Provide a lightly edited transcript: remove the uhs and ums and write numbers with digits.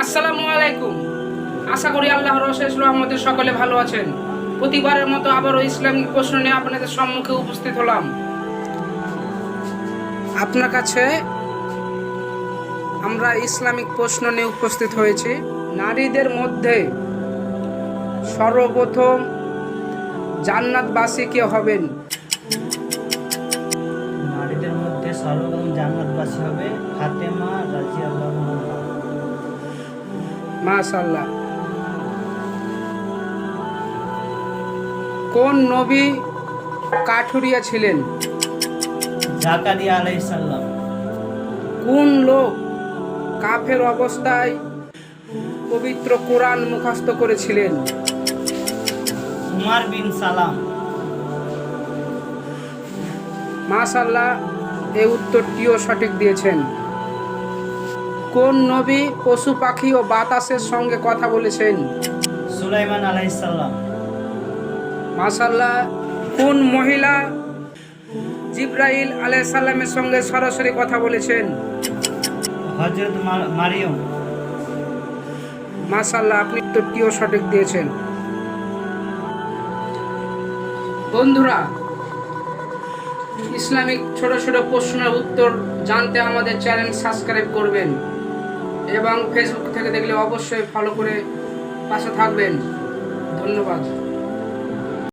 আসসালামু আলাইকুম। আশা করি আল্লাহর অশেষ রহমতে সকলে ভালো আছেন। প্রতিবারের মতো আবারও ইসলামিক প্রশ্ন নিয়ে আপনাদের সম্মুখে উপস্থিত হলাম। আপনার কাছে আমরা ইসলামিক প্রশ্ন নিয়ে উপস্থিত হয়েছি। নারীদের মধ্যে সর্বপ্রথম জান্নাতবাসী কে হবেন? নারীদের মধ্যে সর্বপ্রথম জান্নাতবাসী হবে ফাতেমা রাদিয়াল্লাহু আনহা। মাশাআল্লাহ। কোন নবী কাঠুরিয়া ছিলেন? জাকারিয়া আলাইহিস সালাম। কোন লোক কাফের অবস্থায় পবিত্র কোরআন মুখস্থ করেছিলেন? উমার বিন সালাম। মাশাআল্লাহ, এই উত্তরটিও সঠিক দিয়েছেন। কোন নবী পশু পাখি ও বাতাসের সঙ্গে কথা বলেছেন? সুলাইমান আলাইহিস সালাম। মাশাআল্লাহ। কোন মহিলা জিবরাইল আলাইহিস সালামের সঙ্গে সরাসরি কথা বলেছেন? হযরত মারিয়ম। মাশাআল্লাহ, আপনি উত্তরটিও সঠিক দিয়েছেন। বন্ধুরা, ইসলামিক ছোট ছোট প্রশ্নের উত্তর জানতে আমাদের চ্যানেল সাবস্ক্রাইব করবেন এবং ফেসবুক থেকে দেখলে অবশ্যই ফলো করে পাশে থাকবেন। ধন্যবাদ।